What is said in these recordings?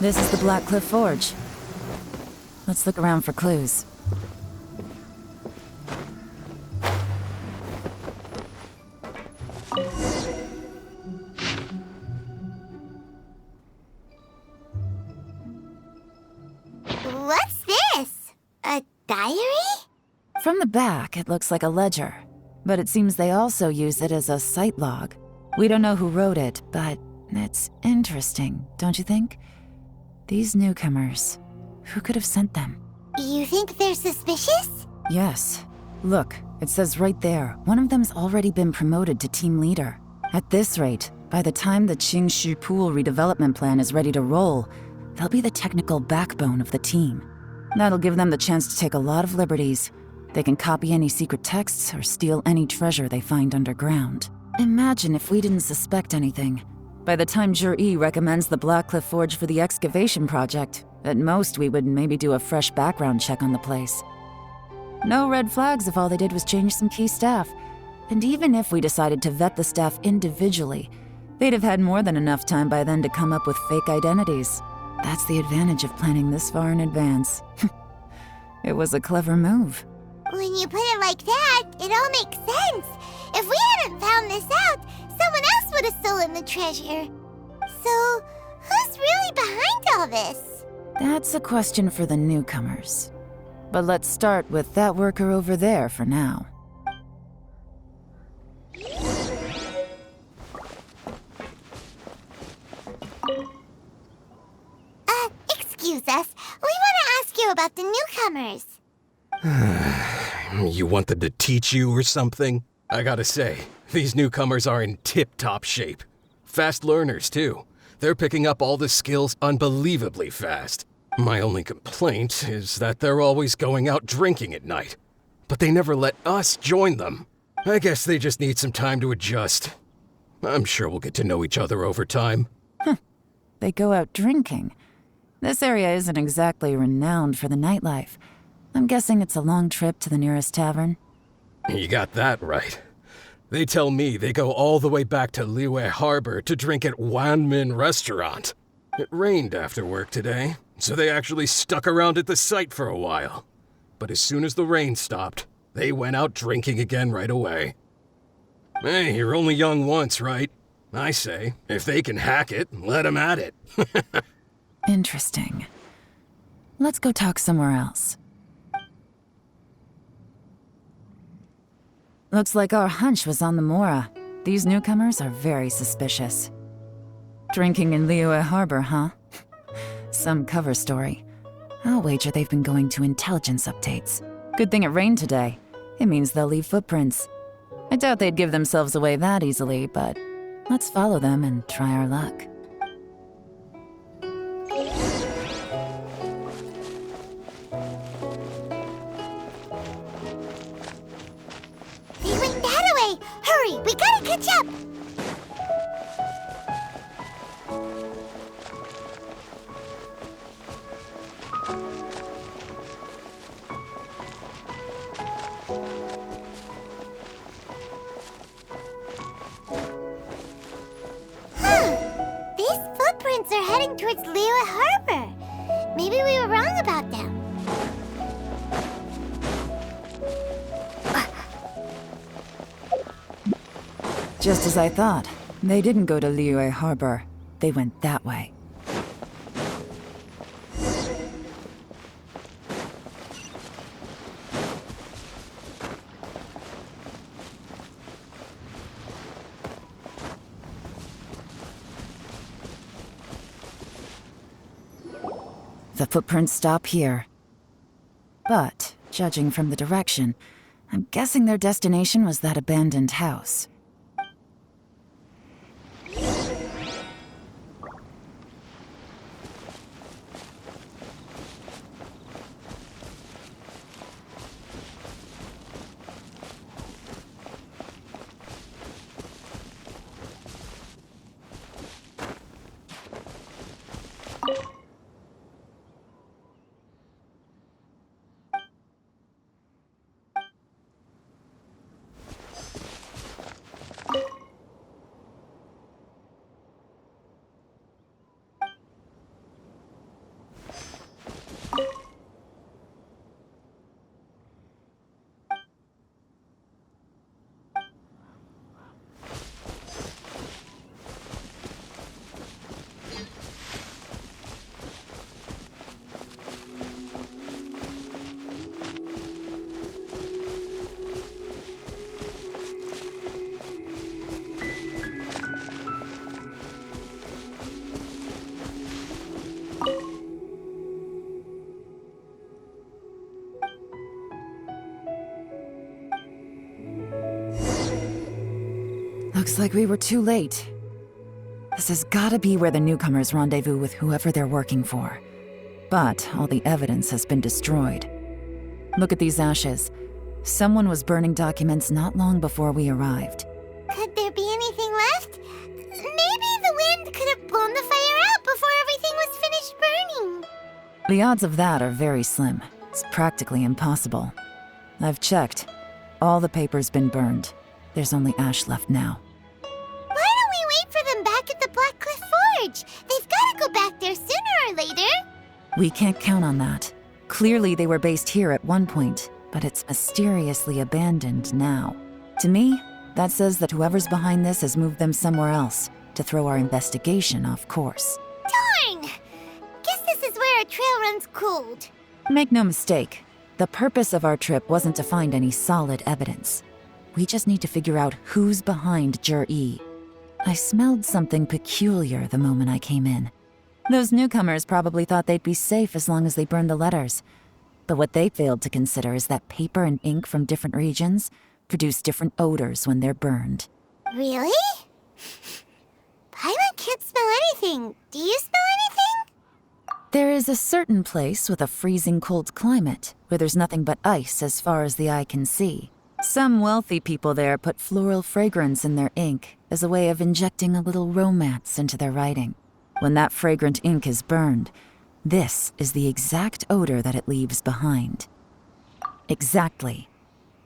This is the Black Cliff Forge. Let's look around for clues. What's this? A diary? From the back, it looks like a ledger, but it seems they also use it as a site log. We don't know who wrote it, but it's interesting, don't you think? These newcomers, who could have sent them? You think they're suspicious? Yes. Look, it says right there, one of them's already been promoted to team leader. At this rate, by the time the Qingshu Pool redevelopment plan is ready to roll, they'll be the technical backbone of the team. That'll give them the chance to take a lot of liberties. They can copy any secret texts or steal any treasure they find underground. Imagine if we didn't suspect anything. By the time Zhiyi recommends the Black Cliff Forge for the excavation project, at most we would maybe do a fresh background check on the place. No red flags if all they did was change some key staff. And even if we decided to vet the staff individually, they'd have had more than enough time by then to come up with fake identities. That's the advantage of planning this far in advance. It was a clever move. When you put it like that, it all makes sense. If we hadn't found this out, someone else would have stolen the treasure. So, who's really behind all this? That's a question for the newcomers. But let's start with that worker over there for now. Excuse us. We want to ask you about the newcomers. You want them to teach you or something? I gotta say, these newcomers are in tip-top shape. Fast learners, too. They're picking up all the skills unbelievably fast. My only complaint is that they're always going out drinking at night. But they never let us join them. I guess they just need some time to adjust. I'm sure we'll get to know each other over time. They go out drinking. This area isn't exactly renowned for the nightlife. I'm guessing it's a long trip to the nearest tavern. You got that right. They tell me they go all the way back to Liyue Harbor to drink at Wanmin Restaurant. It rained after work today, so they actually stuck around at the site for a while. But as soon as the rain stopped, they went out drinking again right away. Hey, you're only young once, right? I say, if they can hack it, let them at it. Interesting. Let's go talk somewhere else. Looks like our hunch was on the Mora. These newcomers are very suspicious. Drinking in Liyue Harbor, huh? Some cover story. I'll wager they've been going to intelligence updates. Good thing it rained today. It means they'll leave footprints. I doubt they'd give themselves away that easily, but let's follow them and try our luck. They went that way! Hurry, we gotta catch up! These footprints are heading towards Liyue Harbor. Maybe we were wrong about them. Just as I thought. They didn't go to Liyue Harbor. They went that way. The footprints stop here. But, judging from the direction, I'm guessing their destination was that abandoned house. Looks like we were too late. This has gotta be where the newcomers rendezvous with whoever they're working for. But all the evidence has been destroyed. Look at these ashes. Someone was burning documents not long before we arrived. Could there be anything left? Maybe the wind could have blown the fire out before everything was finished burning. The odds of that are very slim. It's practically impossible. I've checked. All the paper's been burned. There's only ash left now. Why don't we wait for them back at the Black Cliff Forge? They've got to go back there sooner or later. We can't count on that. Clearly they were based here at one point, but it's mysteriously abandoned now. To me, that says that whoever's behind this has moved them somewhere else to throw our investigation off course. Darn! Guess this is where our trail runs cold. Make no mistake, the purpose of our trip wasn't to find any solid evidence. We just need to figure out who's behind Zhiyi. I smelled something peculiar the moment I came in. Those newcomers probably thought they'd be safe as long as they burned the letters. But what they failed to consider is that paper and ink from different regions produce different odors when they're burned. Really? Paimon can't smell anything. Do you smell anything? There is a certain place with a freezing cold climate where there's nothing but ice as far as the eye can see. Some wealthy people there put floral fragrance in their ink as a way of injecting a little romance into their writing. When that fragrant ink is burned, this is the exact odor that it leaves behind. Exactly.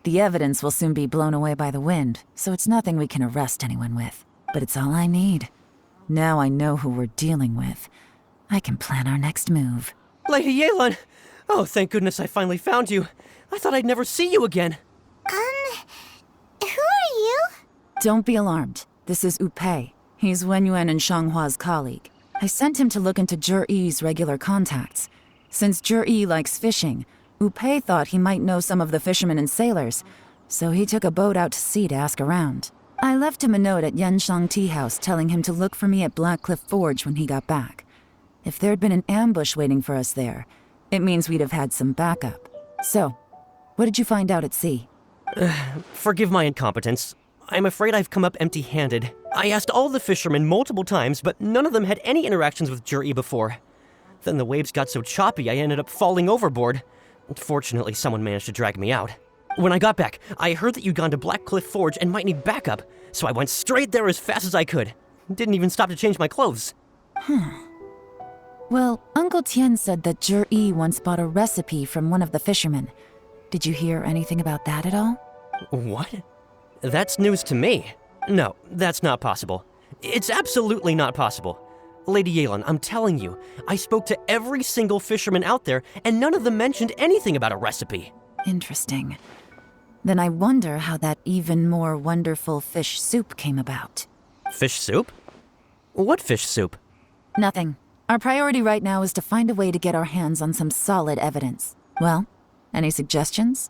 The evidence will soon be blown away by the wind, so it's nothing we can arrest anyone with. But it's all I need. Now I know who we're dealing with. I can plan our next move. Lady Yelan! Oh, thank goodness I finally found you. I thought I'd never see you again. Who are you? Don't be alarmed. This is Upei. He's Wenyuan and Shanghua's colleague. I sent him to look into Zhiyi's regular contacts. Since Zhiyi likes fishing, Upei thought he might know some of the fishermen and sailors, so he took a boat out to sea to ask around. I left him a note at Yanshang Tea House telling him to look for me at Black Cliff Forge when he got back. If there'd been an ambush waiting for us there, it means we'd have had some backup. So, what did you find out at sea? Forgive my incompetence. I'm afraid I've come up empty-handed. I asked all the fishermen multiple times, but none of them had any interactions with Zhiyi before. Then the waves got so choppy I ended up falling overboard. Fortunately, someone managed to drag me out. When I got back, I heard that you'd gone to Black Cliff Forge and might need backup, so I went straight there as fast as I could. Didn't even stop to change my clothes. Well, Uncle Tian said that Zhiyi once bought a recipe from one of the fishermen. Did you hear anything about that at all? What? That's news to me. No, that's not possible. It's absolutely not possible. Lady Yelan, I'm telling you, I spoke to every single fisherman out there, and none of them mentioned anything about a recipe. Interesting. Then I wonder how that even more wonderful fish soup came about. Fish soup? What fish soup? Nothing. Our priority right now is to find a way to get our hands on some solid evidence. Well, any suggestions?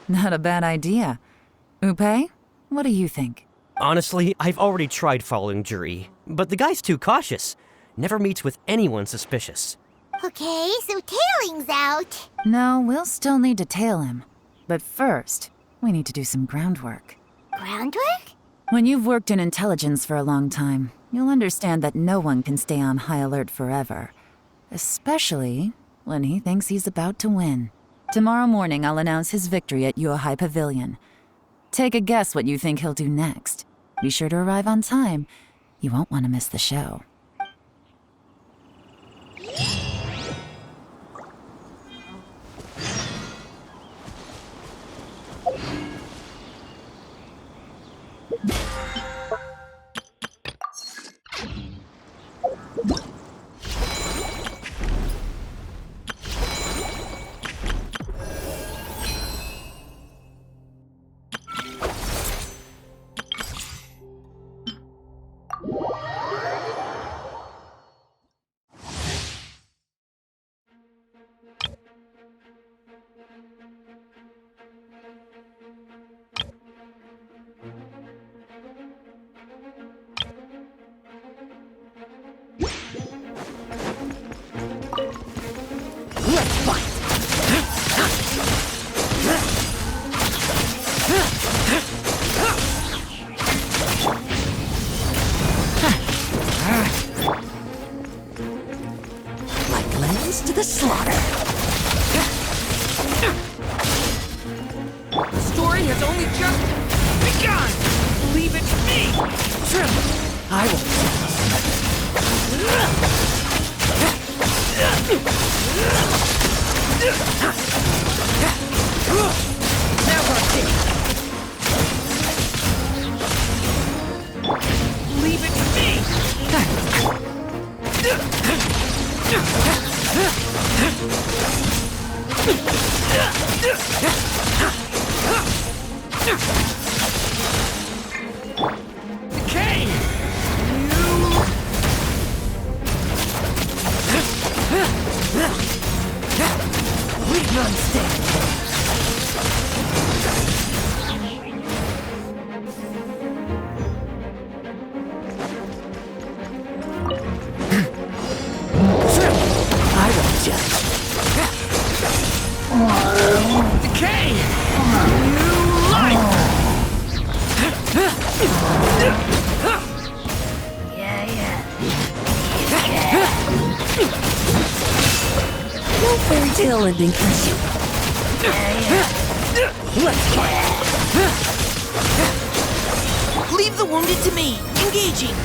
Not a bad idea. Upei, what do you think? Honestly, I've already tried following Zhiyi, but the guy's too cautious. Never meets with anyone suspicious. Okay, so tailing's out. No, we'll still need to tail him. But first, we need to do some groundwork. Groundwork? When you've worked in intelligence for a long time, you'll understand that no one can stay on high alert forever. Especially when he thinks he's about to win. Tomorrow morning, I'll announce his victory at Yuehai Pavilion. Take a guess what you think he'll do next. Be sure to arrive on time. You won't want to miss the show. only just begun! Leave it to me! Trim! I will. Now we're dead. Leave it to me! Decay! Leave none standing. I will judge. Decay! New life! No fairy tale ending for you. Let's fight! Leave the wounded to me. Engaging.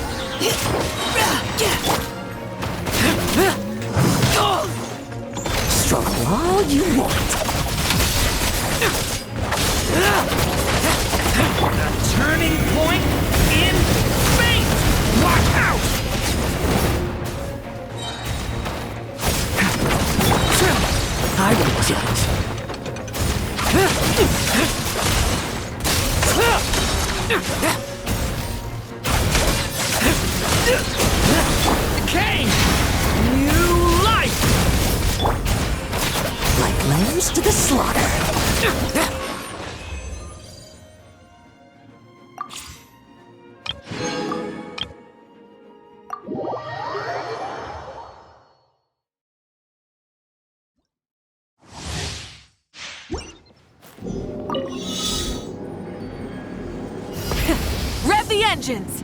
Struggle all you want. The turning point in fate! Watch out! I will judge. Decay! New life! Like lambs to the slaughter. Rev the engines!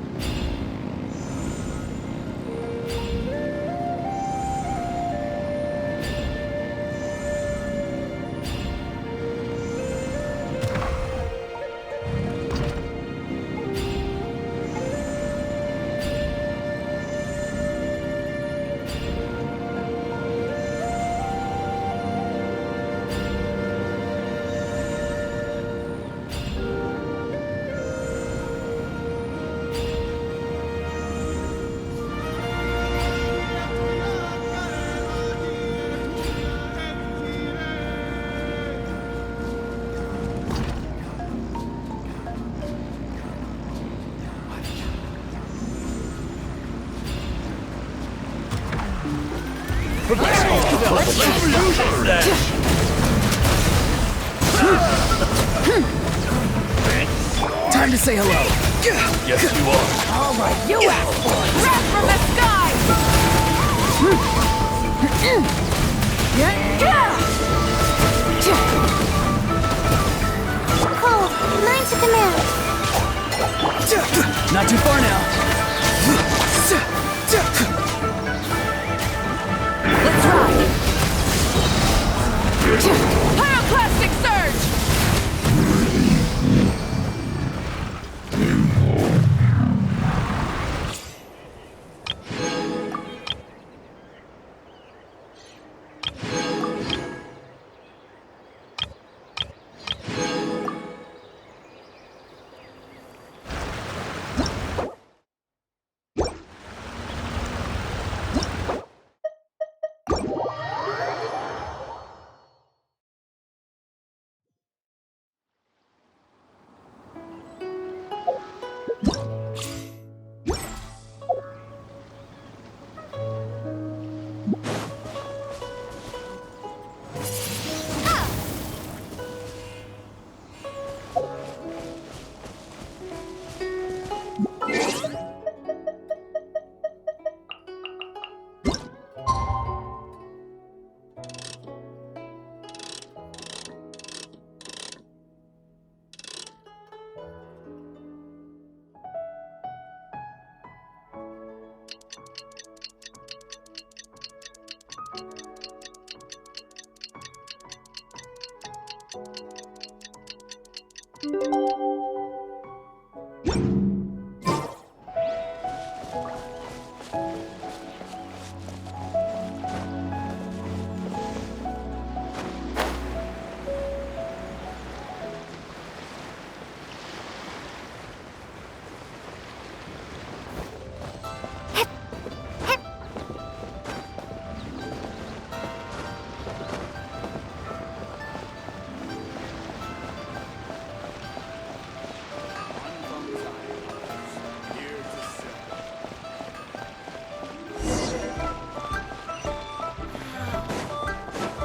Time to say hello. Yes, you are. All right, you asked for it! Wrath from the sky! Cole, mine took him out. Not too far now. Let's ride! Pyroclastic surge!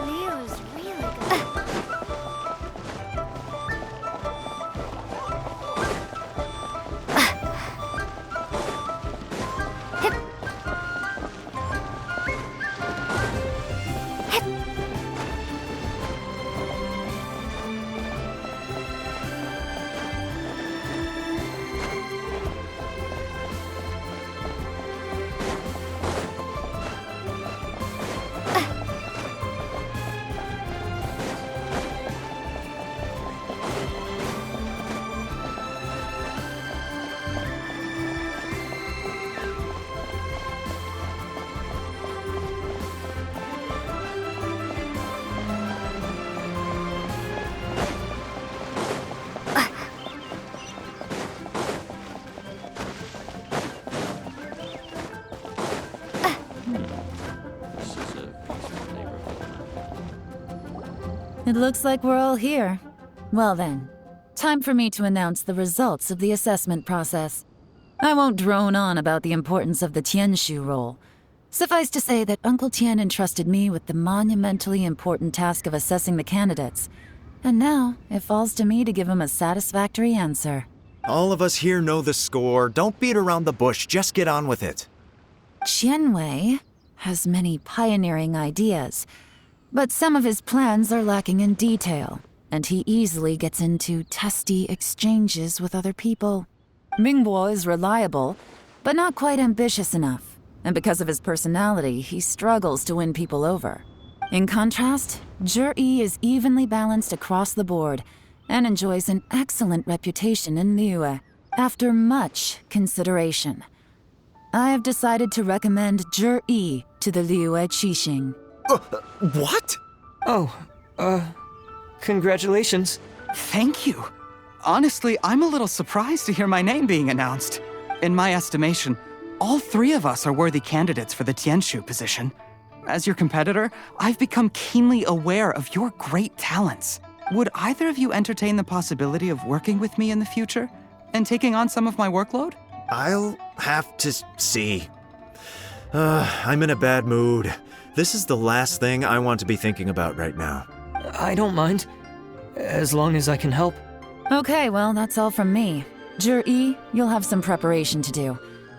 Leo's really good. It looks like we're all here. Well then, time for me to announce the results of the assessment process. I won't drone on about the importance of the Tianshu role. Suffice to say that Uncle Tian entrusted me with the monumentally important task of assessing the candidates. And now, it falls to me to give him a satisfactory answer. All of us here know the score. Don't beat around the bush, just get on with it. Qianwei has many pioneering ideas, but some of his plans are lacking in detail, and he easily gets into testy exchanges with other people. Mingbo is reliable, but not quite ambitious enough, and because of his personality, he struggles to win people over. In contrast, Zhiyi is evenly balanced across the board and enjoys an excellent reputation in Liyue. After much consideration, I have decided to recommend Zhiyi to the Liyue Qixing. What? Congratulations. Thank you. Honestly, I'm a little surprised to hear my name being announced. In my estimation, all three of us are worthy candidates for the Tianshu position. As your competitor, I've become keenly aware of your great talents. Would either of you entertain the possibility of working with me in the future and taking on some of my workload? I'll have to see. I'm in a bad mood. This is the last thing I want to be thinking about right now. I don't mind, as long as I can help. Okay, well, that's all from me. Zhiyi, you'll have some preparation to do.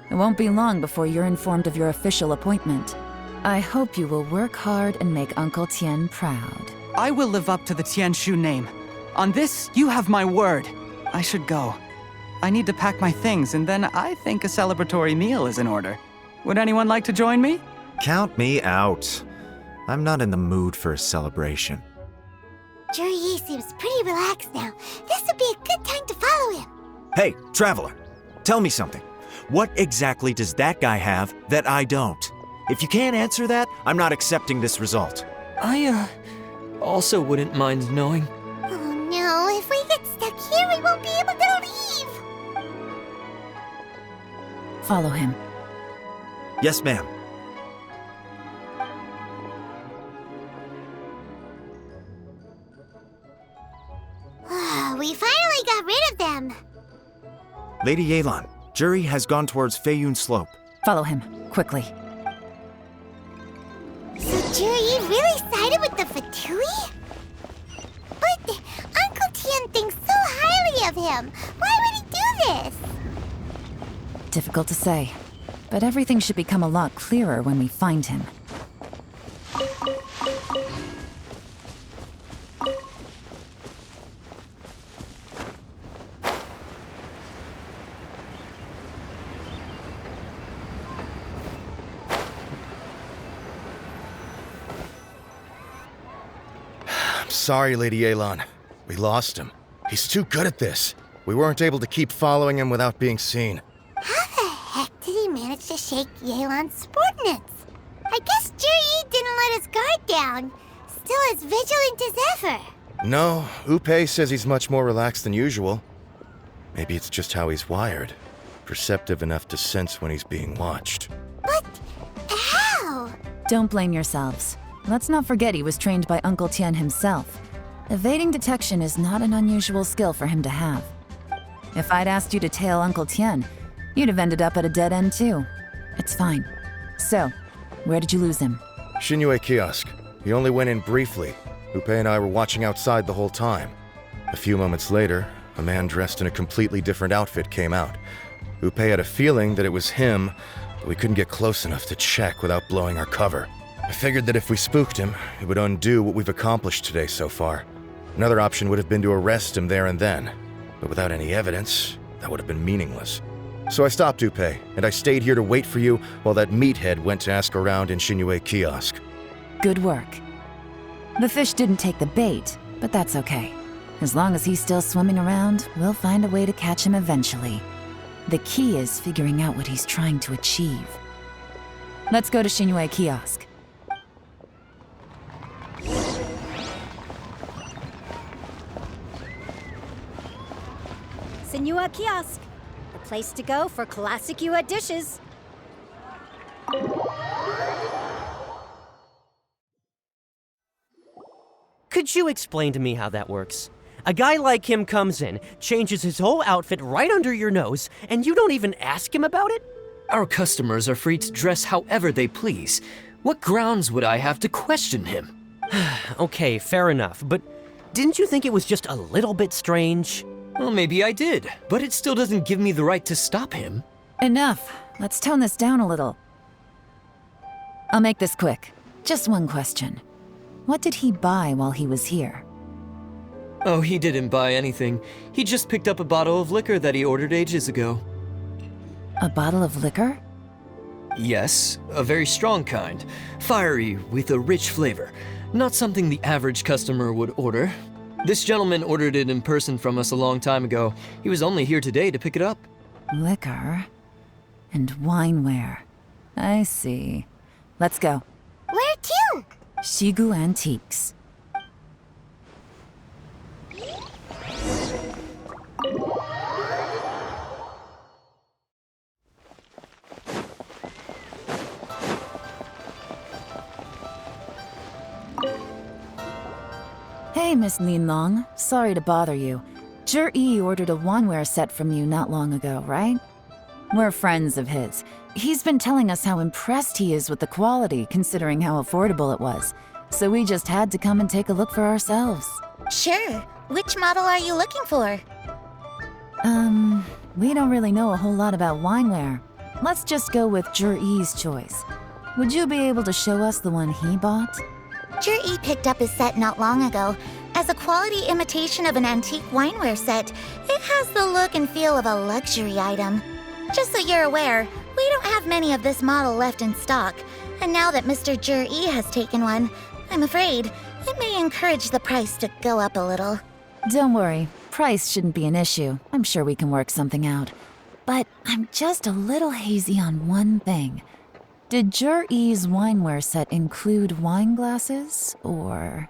It won't be long before you're informed of your official appointment. I hope you will work hard and make Uncle Tian proud. I will live up to the Tianshu name. On this, you have my word. I should go. I need to pack my things, and then I think a celebratory meal is in order. Would anyone like to join me? Count me out. I'm not in the mood for a celebration. Zhiyi seems pretty relaxed now. This would be a good time to follow him. Hey, traveler, tell me something. What exactly does that guy have that I don't? If you can't answer that, I'm not accepting this result. I, also wouldn't mind knowing. Oh no, if we get stuck here, we won't be able to leave. Follow him. Yes, ma'am. We finally got rid of them. Lady Yelan, Zhiyi has gone towards Feiyun Slope. Follow him, quickly. So Zhiyi really sided with the Fatui? But Uncle Tian thinks so highly of him. Why would he do this? Difficult to say, but everything should become a lot clearer when we find him. Sorry, Lady Yelan. We lost him. He's too good at this. We weren't able to keep following him without being seen. How the heck did he manage to shake Yelan's subordinates? I guess Zhiyi didn't let his guard down. Still as vigilant as ever. No, Upe says he's much more relaxed than usual. Maybe it's just how he's wired. Perceptive enough to sense when he's being watched. But how? Don't blame yourselves. Let's not forget he was trained by Uncle Tian himself. Evading detection is not an unusual skill for him to have. If I'd asked you to tail Uncle Tian, you'd have ended up at a dead end too. It's fine. So, where did you lose him? Xinyue kiosk. He only went in briefly. Upe and I were watching outside the whole time. A few moments later, a man dressed in a completely different outfit came out. Upe had a feeling that it was him, but we couldn't get close enough to check without blowing our cover. I figured that if we spooked him, it would undo what we've accomplished today so far. Another option would have been to arrest him there and then, but without any evidence, that would have been meaningless. So I stopped Upe, and I stayed here to wait for you while that meathead went to ask around in Xinyue kiosk. Good work. The fish didn't take the bait, but that's okay. As long as he's still swimming around, we'll find a way to catch him eventually. The key is figuring out what he's trying to achieve. Let's go to Xinyue kiosk. Senua Kiosk, the place to go for classic Yua dishes. Could you explain to me how that works? A guy like him comes in, changes his whole outfit right under your nose, and you don't even ask him about it? Our customers are free to dress however they please. What grounds would I have to question him? Okay, fair enough, but didn't you think it was just a little bit strange? Well, maybe I did, but it still doesn't give me the right to stop him. Enough. Let's tone this down a little. I'll make this quick. Just one question. What did he buy while he was here? Oh, he didn't buy anything. He just picked up a bottle of liquor that he ordered ages ago. A bottle of liquor? Yes, a very strong kind. Fiery, with a rich flavor. Not something the average customer would order. This gentleman ordered it in person from us a long time ago. He was only here today to pick it up. Liquor and wineware. I see. Let's go. Where to? Shigu Antiques. Hey, Miss Linlong. Sorry to bother you. Zhiyi ordered a wineware set from you not long ago, right? We're friends of his. He's been telling us how impressed he is with the quality, considering how affordable it was. So we just had to come and take a look for ourselves. Sure. Which model are you looking for? We don't really know a whole lot about wineware. Let's just go with Zhiyi's choice. Would you be able to show us the one he bought? Zhiyi picked up his set not long ago. As a quality imitation of an antique wineware set, it has the look and feel of a luxury item. Just so you're aware, we don't have many of this model left in stock, and now that Mr. Zhiyi has taken one, I'm afraid it may encourage the price to go up a little. Don't worry, price shouldn't be an issue. I'm sure we can work something out. But I'm just a little hazy on one thing. Did Zhiyi's wineware set include wine glasses, or...?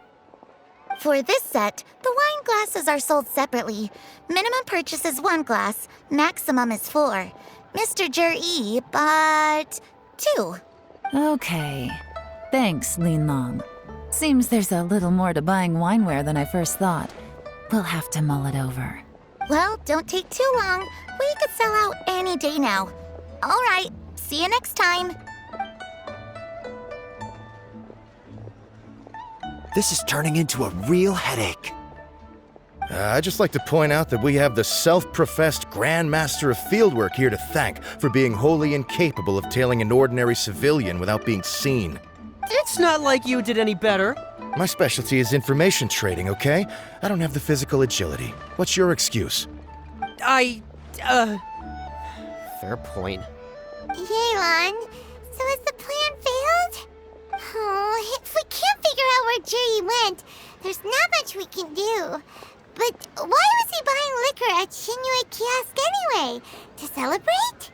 For this set, the wine glasses are sold separately. Minimum purchase is 1 glass, maximum is 4. Mr. Zhiyi bought 2. Okay. Thanks, Linlong. Seems there's a little more to buying wineware than I first thought. We'll have to mull it over. Well, don't take too long. We could sell out any day now. All right, see you next time. This is turning into a real headache. I'd just like to point out that we have the self-professed Grand Master of Fieldwork here to thank for being wholly incapable of tailing an ordinary civilian without being seen. It's not like you did any better. My specialty is information trading, okay? I don't have the physical agility. What's your excuse? Fair point. Yelan, so has the plan failed? Oh, if we can't figure out where Zhiyi went, there's not much we can do. But why was he buying liquor at Xinyue Kiosk anyway? To celebrate?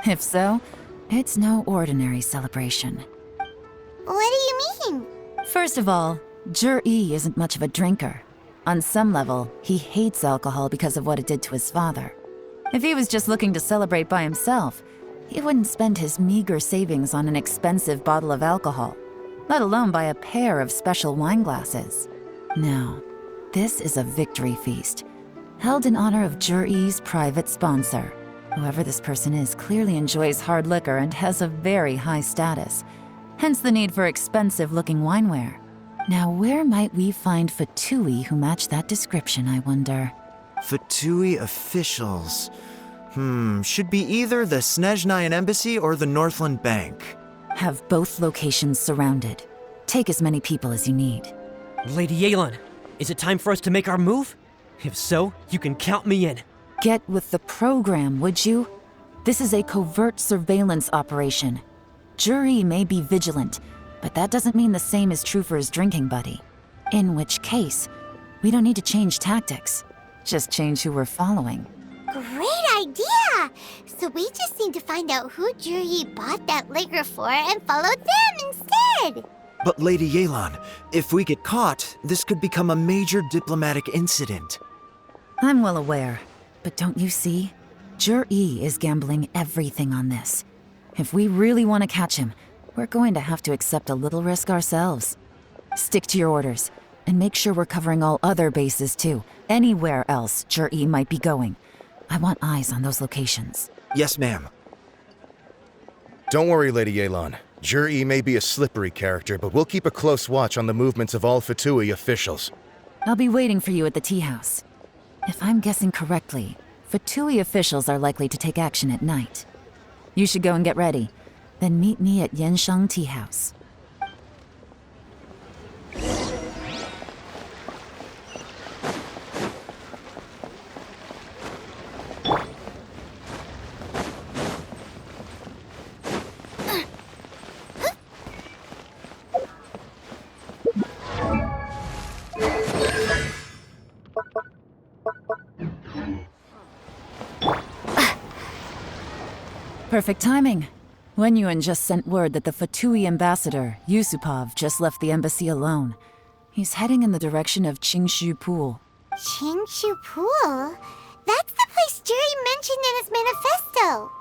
If so, it's no ordinary celebration. What do you mean? First of all, Zhiyi isn't much of a drinker. On some level, he hates alcohol because of what it did to his father. If he was just looking to celebrate by himself, he wouldn't spend his meager savings on an expensive bottle of alcohol, let alone buy a pair of special wine glasses. No, this is a victory feast, held in honor of Zhiyi's private sponsor. Whoever this person is clearly enjoys hard liquor and has a very high status, hence the need for expensive-looking wineware. Now, where might we find Fatui who match that description, I wonder? Fatui officials. Should be either the Snezhnayan Embassy or the Northland Bank. Have both locations surrounded. Take as many people as you need. Lady Yelan, is it time for us to make our move? If so, you can count me in. Get with the program, would you? This is a covert surveillance operation. Zhiyi may be vigilant, but that doesn't mean the same is true for his drinking buddy. In which case, we don't need to change tactics. Just change who we're following. Great idea! So we just need to find out who Zhiyi bought that liquor for and follow them instead! But Lady Yelan, if we get caught, this could become a major diplomatic incident. I'm well aware, but don't you see? Zhiyi is gambling everything on this. If we really want to catch him, we're going to have to accept a little risk ourselves. Stick to your orders, and make sure we're covering all other bases too. Anywhere else Zhiyi might be going. I want eyes on those locations. Yes, ma'am. Don't worry, Lady Yelan. Zhiyi may be a slippery character, but we'll keep a close watch on the movements of all Fatui officials. I'll be waiting for you at the tea house. If I'm guessing correctly, Fatui officials are likely to take action at night. You should go and get ready. Then meet me at Yansheng Tea House. Perfect timing. Wenyuan just sent word that the Fatui ambassador, Yusupov, just left the embassy alone. He's heading in the direction of Qingshu Pool. Qingshu Pool? That's the place Zhiyi mentioned in his manifesto!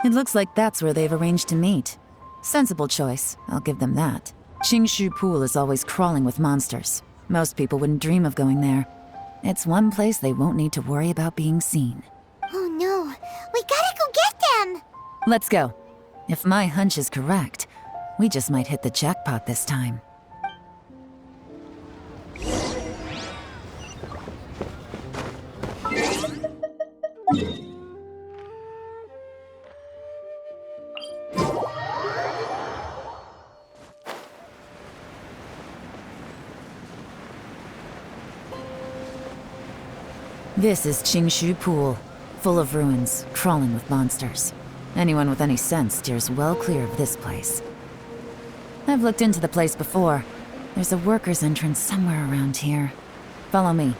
It looks like that's where they've arranged to meet. Sensible choice, I'll give them that. Qingshu Pool is always crawling with monsters. Most people wouldn't dream of going there. It's one place they won't need to worry about being seen. Oh no, we gotta go get them! Let's go. If my hunch is correct, we just might hit the jackpot this time. This is Qingshu Pool, full of ruins, crawling with monsters. Anyone with any sense steers well clear of this place. I've looked into the place before. There's a worker's entrance somewhere around here. Follow me.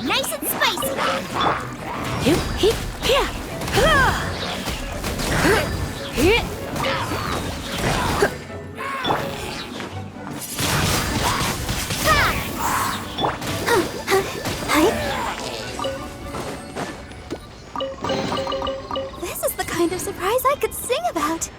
Nice and spicy! This is the kind of surprise I could sing about.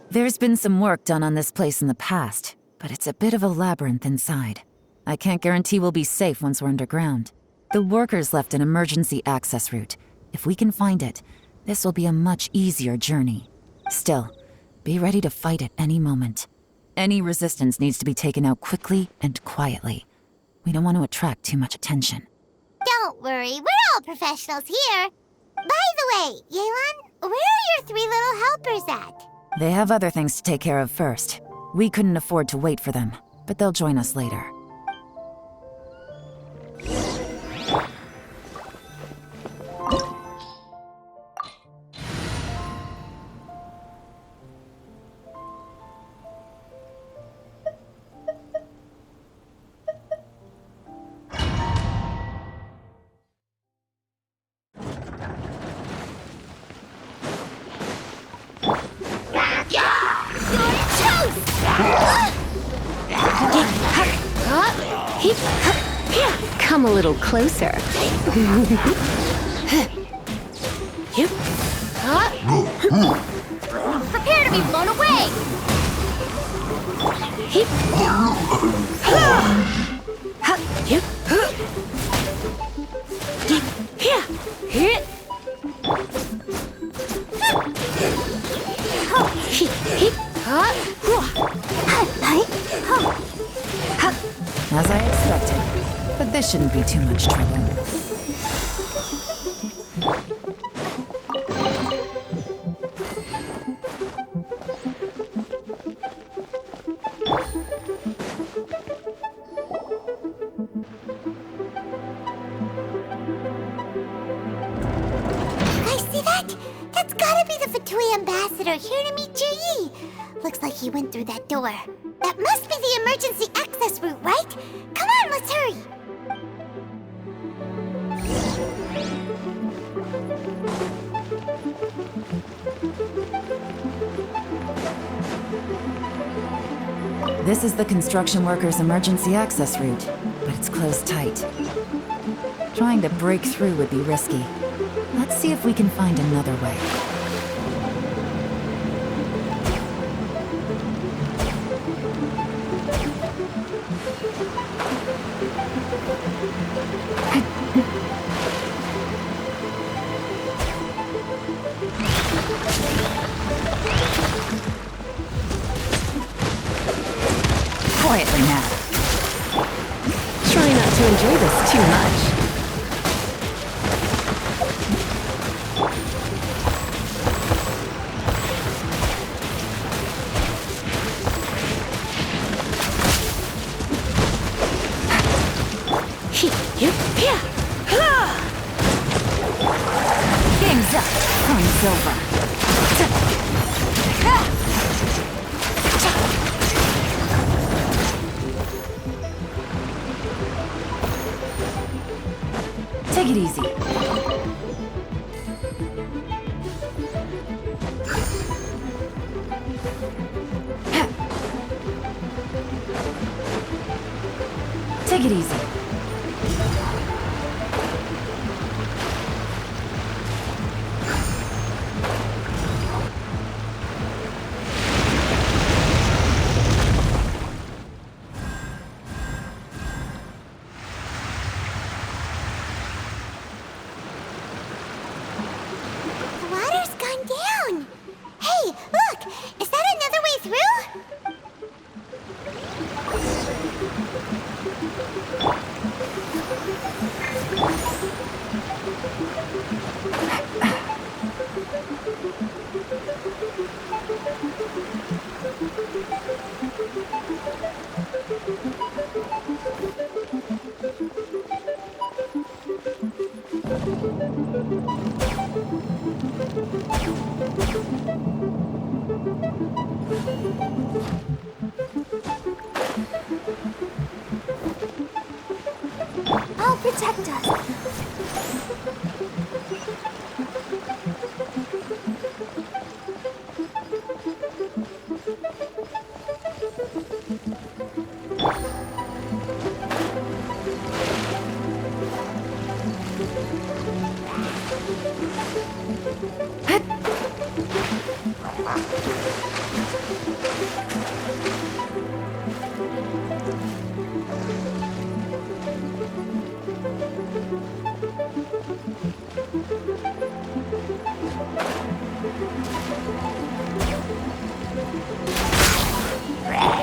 There's been some work done on this place in the past, but it's a bit of a labyrinth inside. I can't guarantee we'll be safe once we're underground. The workers left an emergency access route. If we can find it, this will be a much easier journey. Still, Be ready to fight at any moment. Any resistance needs to be taken out quickly and quietly. We don't want to attract too much attention. Don't worry, we're all professionals here. By the way, Yelan, where are your 3 little helpers at? They have other things to take care of first. We couldn't afford to wait for them, but they'll join us later. Come a little closer. Prepare to be blown away! As I expected, but this shouldn't be too much trouble. You guys see that? That's gotta be the Fatui ambassador here to meet Zhiyi. Looks like he went through that door. That must be the emergency access route, right? Come on, let's hurry. This is the construction workers' emergency access route, but it's closed tight. Trying to break through would be risky. Let's see if we can find another way. Quietly now. Try not to enjoy this too much. Game's up. Coin's over. Take it easy. Take it easy. The water's gone down. Hey, look! Is that another way through?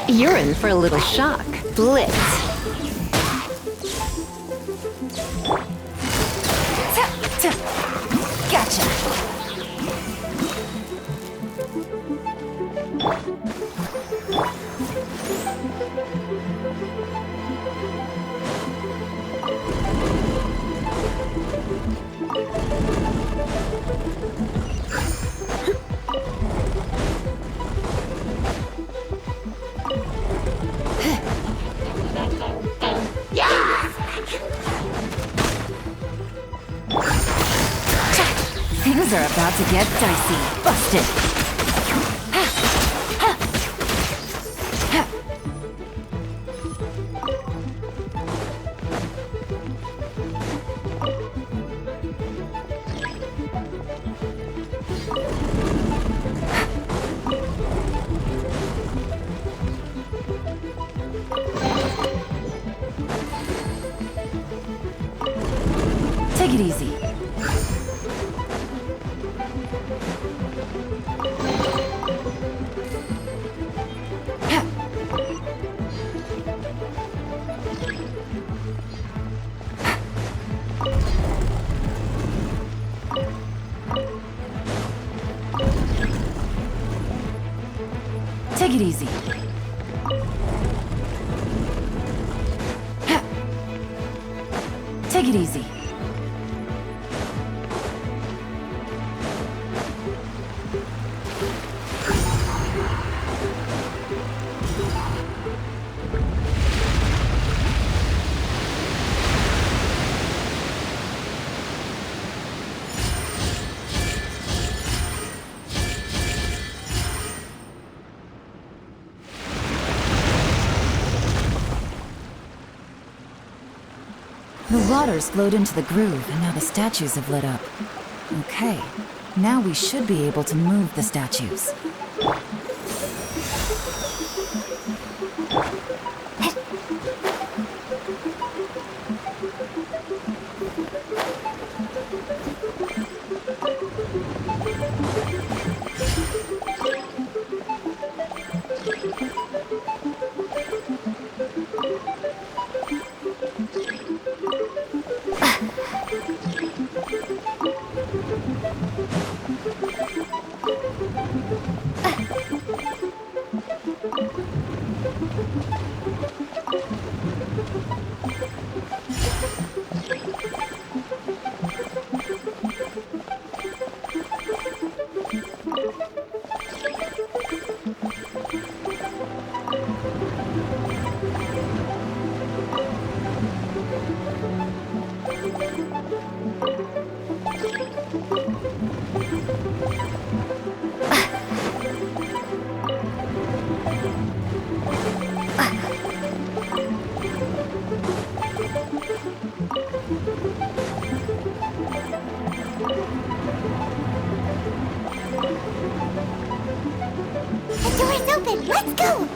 You're in for a little shock. Blitz. Gotcha. Things are about to get dicey. Busted. Take it easy. Take it easy. Take it easy. The water's flowed into the groove, and now the statues have lit up. Okay, now we should be able to move the statues. Let's go!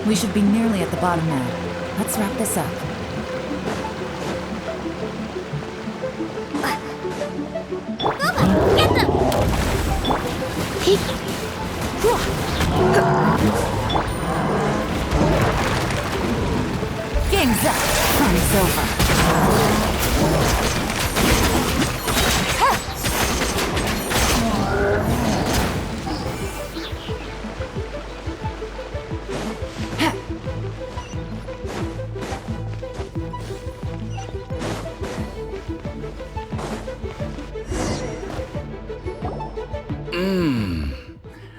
We should be nearly at the bottom now. Let's wrap this up. Mama, get them! Game's up. Fun's over.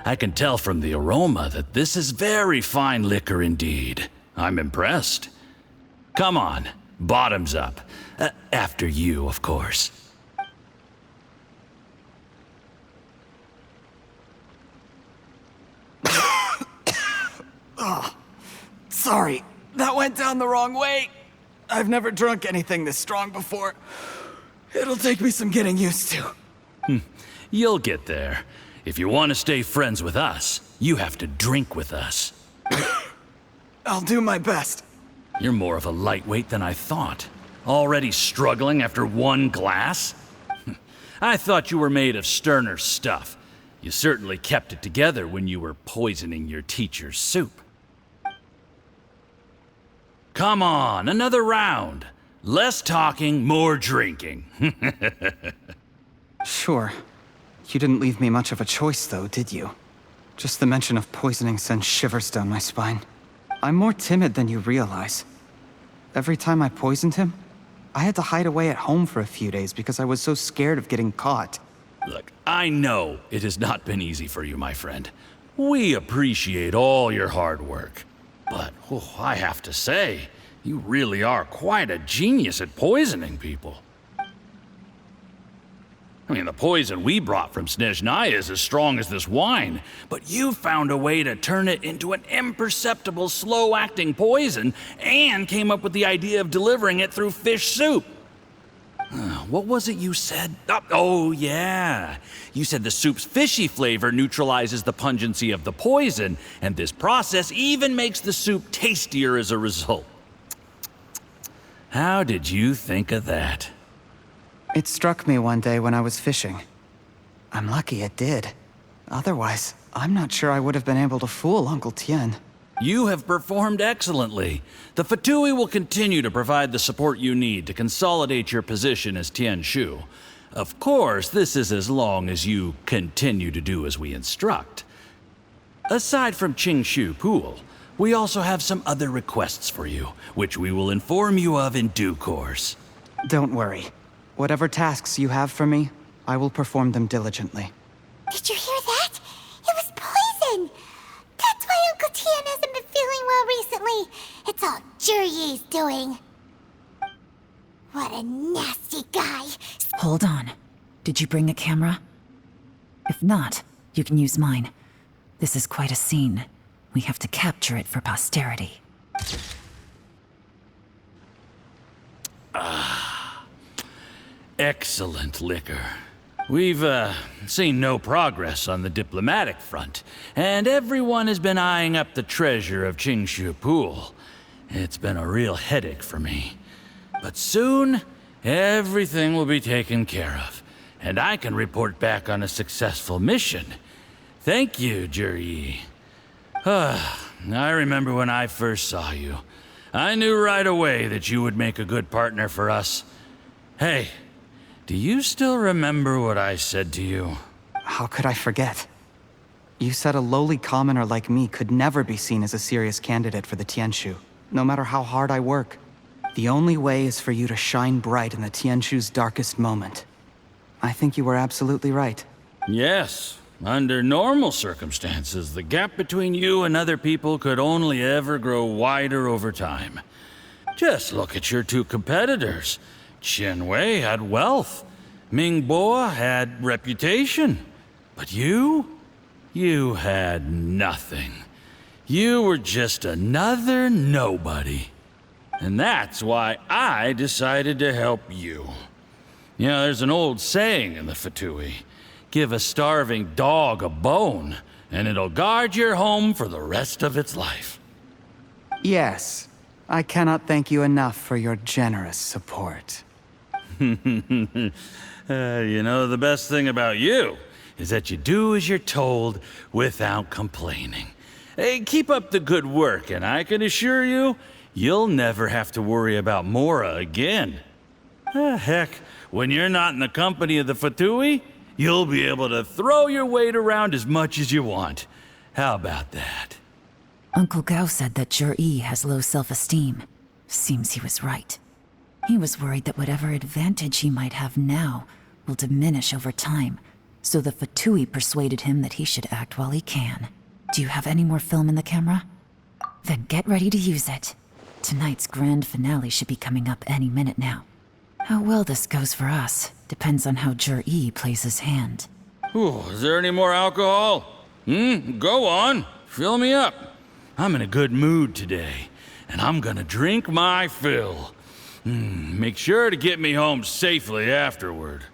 I can tell from the aroma that this is very fine liquor indeed. I'm impressed. Come on, bottoms up. After you, of course. Oh, sorry, that went down the wrong way. I've never drunk anything this strong before. It'll take me some getting used to. You'll get there. If you want to stay friends with us, you have to drink with us. I'll do my best. You're more of a lightweight than I thought. Already struggling after one glass? I thought you were made of sterner stuff. You certainly kept it together when you were poisoning your teacher's soup. Come on, another round. Less talking, more drinking. Sure. You didn't leave me much of a choice, though, did you? Just the mention of poisoning sends shivers down my spine. I'm more timid than you realize. Every time I poisoned him, I had to hide away at home for a few days because I was so scared of getting caught. Look, I know it has not been easy for you, my friend. We appreciate all your hard work. But, I have to say, you really are quite a genius at poisoning people. I mean, the poison we brought from Snezhnaya is as strong as this wine, but you found a way to turn it into an imperceptible, slow-acting poison and came up with the idea of delivering it through fish soup. What was it you said? Oh, yeah. You said the soup's fishy flavor neutralizes the pungency of the poison, and this process even makes the soup tastier as a result. How did you think of that? It struck me one day when I was fishing. I'm lucky it did. Otherwise, I'm not sure I would have been able to fool Uncle Tien. You have performed excellently. The Fatui will continue to provide the support you need to consolidate your position as Tien Shu. Of course, this is as long as you continue to do as we instruct. Aside from Qingshu Pool, we also have some other requests for you, which we will inform you of in due course. Don't worry. Whatever tasks you have for me, I will perform them diligently. Did you hear that? It was poison! That's why Uncle Tien hasn't been feeling well recently. It's all Zhiyi's doing. What a nasty guy. Hold on. Did you bring a camera? If not, you can use mine. This is quite a scene. We have to capture it for posterity. Excellent liquor. We've, seen no progress on the diplomatic front, and everyone has been eyeing up the treasure of Qingshu Pool. It's been a real headache for me. But soon, everything will be taken care of, and I can report back on a successful mission. Thank you, Zhiyi. I remember when I first saw you. I knew right away that you would make a good partner for us. Hey, do you still remember what I said to you? How could I forget? You said a lowly commoner like me could never be seen as a serious candidate for the Tianshu, no matter how hard I work. The only way is for you to shine bright in the Tianshu's darkest moment. I think you were absolutely right. Yes. Under normal circumstances, the gap between you and other people could only ever grow wider over time. Just look at your two competitors. Chen Wei had wealth. Ming Boa had reputation. But you had nothing. You were just another nobody. And that's why I decided to help you. You know, there's an old saying in the Fatui. Give a starving dog a bone, and it'll guard your home for the rest of its life. Yes. I cannot thank you enough for your generous support. You know, the best thing about you is that you do as you're told without complaining. Hey, keep up the good work, and I can assure you, you'll never have to worry about Mora again. Heck, when you're not in the company of the Fatui, you'll be able to throw your weight around as much as you want. How about that? Uncle Gao said that Zhiyi has low self-esteem. Seems he was right. He was worried that whatever advantage he might have now will diminish over time, so the Fatui persuaded him that he should act while he can. Do you have any more film in the camera? Then get ready to use it. Tonight's grand finale should be coming up any minute now. How well this goes for us depends on how Zhiyi plays his hand. Ooh, is there any more alcohol? Go on. Fill me up. I'm in a good mood today, and I'm gonna drink my fill. Make sure to get me home safely afterward.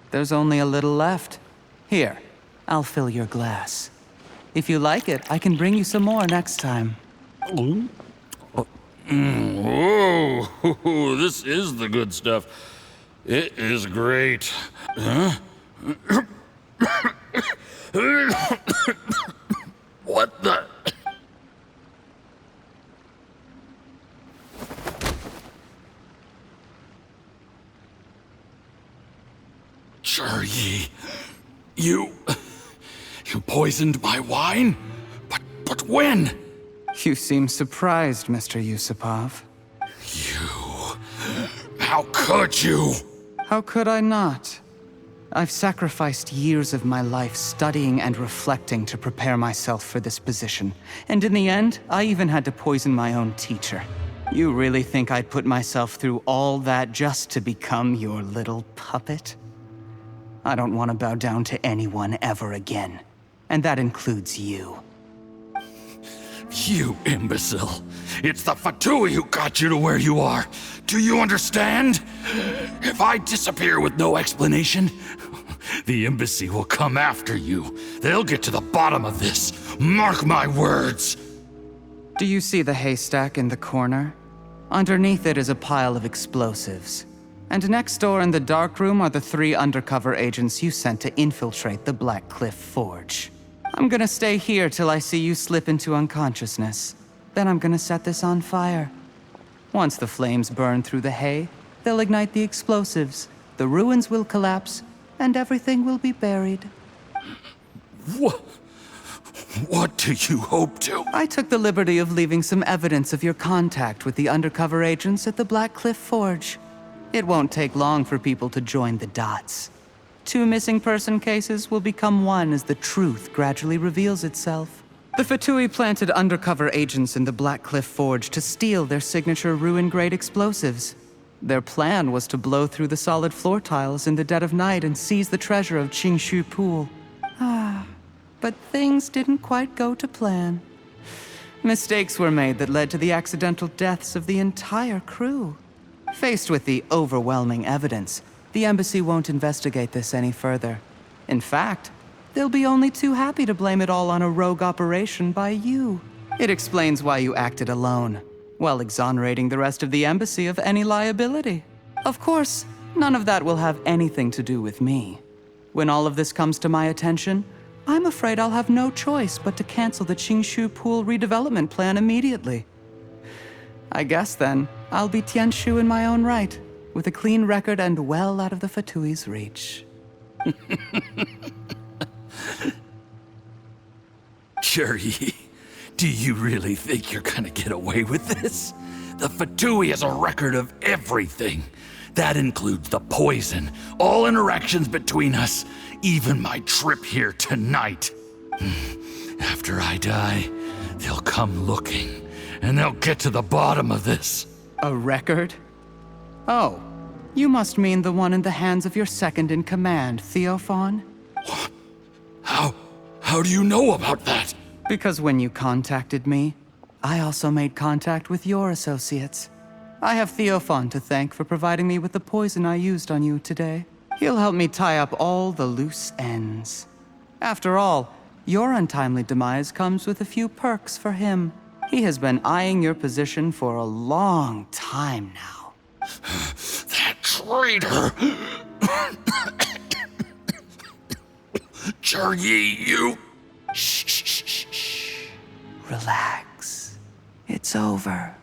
There's only a little left. Here, I'll fill your glass. If you like it, I can bring you some more next time. Whoa, this is the good stuff. It is great. Huh? What the? Zhiyi, you poisoned my wine? But when? You seem surprised, Mr. Yusupov. How could you? How could I not? I've sacrificed years of my life studying and reflecting to prepare myself for this position. And in the end, I even had to poison my own teacher. You really think I'd put myself through all that just to become your little puppet? I don't want to bow down to anyone ever again. And that includes you. You imbecile. It's the Fatui who got you to where you are. Do you understand? If I disappear with no explanation, the embassy will come after you. They'll get to the bottom of this. Mark my words. Do you see the haystack in the corner? Underneath it is a pile of explosives. And next door in the dark room are the 3 undercover agents you sent to infiltrate the Black Cliff Forge. I'm gonna stay here till I see you slip into unconsciousness. Then I'm gonna set this on fire. Once the flames burn through the hay, they'll ignite the explosives, the ruins will collapse, and everything will be buried. What do you hope to? I took the liberty of leaving some evidence of your contact with the undercover agents at the Black Cliff Forge. It won't take long for people to join the dots. 2 missing person cases will become one as the truth gradually reveals itself. The Fatui planted undercover agents in the Black Cliff Forge to steal their signature ruin-grade explosives. Their plan was to blow through the solid floor tiles in the dead of night and seize the treasure of Qingshu Pool. But things didn't quite go to plan. Mistakes were made that led to the accidental deaths of the entire crew. Faced with the overwhelming evidence, the embassy won't investigate this any further. In fact, they'll be only too happy to blame it all on a rogue operation by you. It explains why you acted alone, while exonerating the rest of the embassy of any liability. Of course, none of that will have anything to do with me. When all of this comes to my attention, I'm afraid I'll have no choice but to cancel the Qingshu Pool redevelopment plan immediately. I guess then, I'll be Tianshu in my own right, with a clean record and well out of the Fatui's reach. Zhiyi, do you really think you're gonna get away with this? The Fatui has a record of everything. That includes the poison, all interactions between us, even my trip here tonight. After I die, they'll come looking, and they'll get to the bottom of this. A record? Oh, you must mean the one in the hands of your second-in-command, Theophan? What? How do you know about that? Because when you contacted me, I also made contact with your associates. I have Theophan to thank for providing me with the poison I used on you today. He'll help me tie up all the loose ends. After all, your untimely demise comes with a few perks for him. He has been eyeing your position for a long time now. That traitor! Zhiyi, you... Shh. Relax. It's over.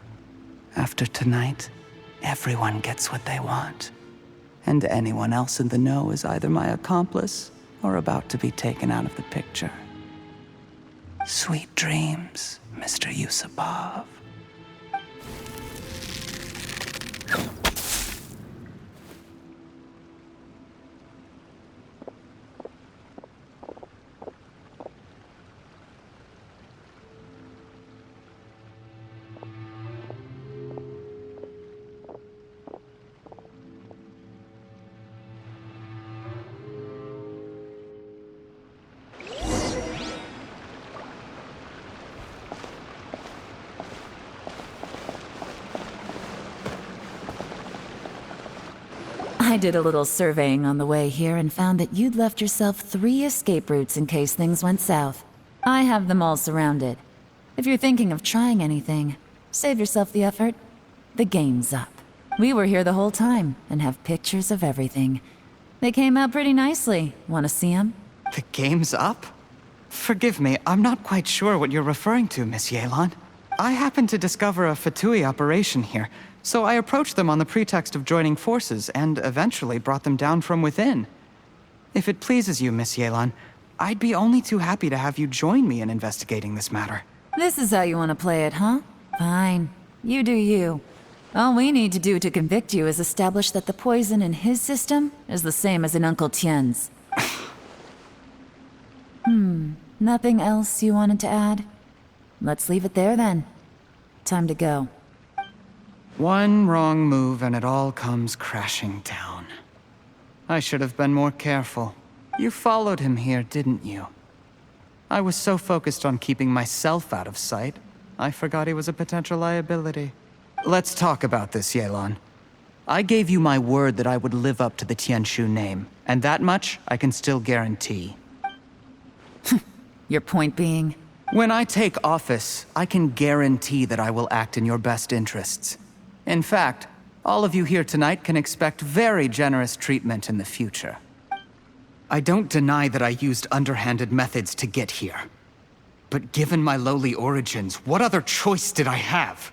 After tonight, everyone gets what they want. And anyone else in the know is either my accomplice or about to be taken out of the picture. Sweet dreams, Mr. Yusupov. I did a little surveying on the way here and found that you'd left yourself 3 escape routes in case things went south. I have them all surrounded. If you're thinking of trying anything, save yourself the effort. The game's up. We were here the whole time and have pictures of everything. They came out pretty nicely. Want to see them? The game's up? Forgive me, I'm not quite sure what you're referring to, Miss Yelan. I happened to discover a Fatui operation here, so I approached them on the pretext of joining forces and eventually brought them down from within. If it pleases you, Miss Yelan, I'd be only too happy to have you join me in investigating this matter. This is how you want to play it, huh? Fine. You do you. All we need to do to convict you is establish that the poison in his system is the same as in Uncle Tien's. Nothing else you wanted to add? Let's leave it there then. Time to go. One wrong move and it all comes crashing down. I should have been more careful. You followed him here, didn't you? I was so focused on keeping myself out of sight, I forgot he was a potential liability. Let's talk about this, Yelan. I gave you my word that I would live up to the Tianshu name, and that much I can still guarantee. Your point being? When I take office, I can guarantee that I will act in your best interests. In fact, all of you here tonight can expect very generous treatment in the future. I don't deny that I used underhanded methods to get here. But given my lowly origins, what other choice did I have?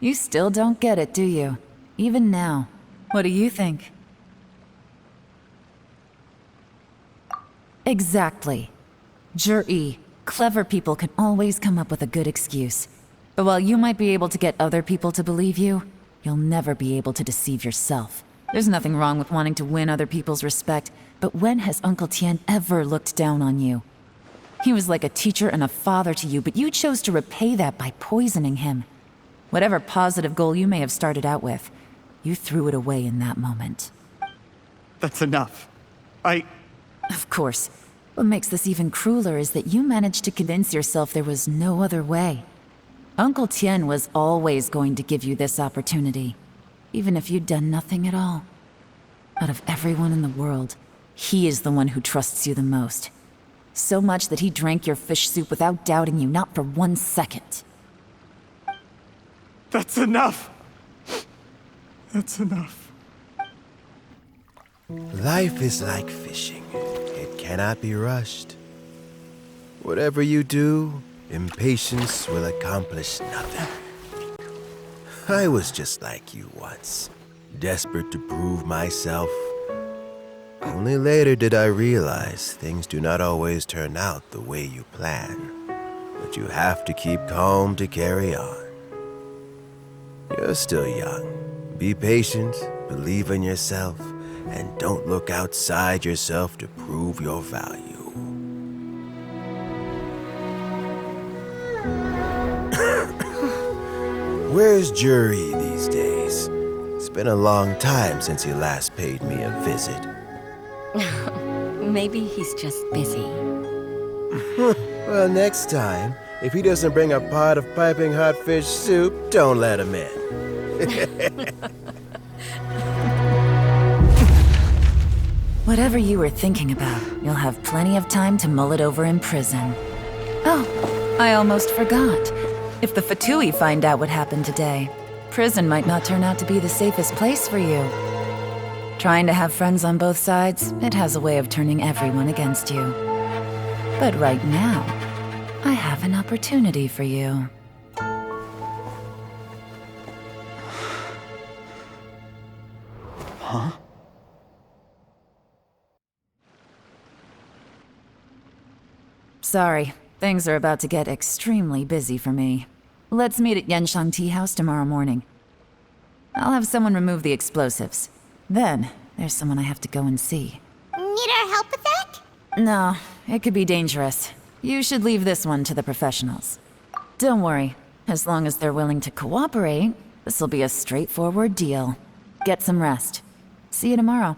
You still don't get it, do you? Even now. What do you think? Exactly. Zhiyi, clever people can always come up with a good excuse. But while you might be able to get other people to believe you, you'll never be able to deceive yourself. There's nothing wrong with wanting to win other people's respect, but when has Uncle Tian ever looked down on you? He was like a teacher and a father to you, but you chose to repay that by poisoning him. Whatever positive goal you may have started out with, you threw it away in that moment. That's enough. Of course. What makes this even crueler is that you managed to convince yourself there was no other way. Uncle Tian was always going to give you this opportunity, even if you'd done nothing at all. Out of everyone in the world, he is the one who trusts you the most. So much that he drank your fish soup without doubting you, not for 1 second. That's enough! That's enough. Life is like fishing. It cannot be rushed. Whatever you do, impatience will accomplish nothing. I was just like you once, desperate to prove myself. Only later did I realize things do not always turn out the way you plan, but you have to keep calm to carry on. You're still young. Be patient, believe in yourself, and don't look outside yourself to prove your value. Where's Zhiyi these days? It's been a long time since he last paid me a visit. Maybe he's just busy. Well, next time, if he doesn't bring a pot of piping hot fish soup, don't let him in. Whatever you were thinking about, you'll have plenty of time to mull it over in prison. Oh, I almost forgot. If the Fatui find out what happened today, prison might not turn out to be the safest place for you. Trying to have friends on both sides, it has a way of turning everyone against you. But right now, I have an opportunity for you. Huh? Sorry, things are about to get extremely busy for me. Let's meet at Yanshang Tea House tomorrow morning. I'll have someone remove the explosives. Then, there's someone I have to go and see. Need our help with that? No, it could be dangerous. You should leave this one to the professionals. Don't worry, as long as they're willing to cooperate, this'll be a straightforward deal. Get some rest. See you tomorrow.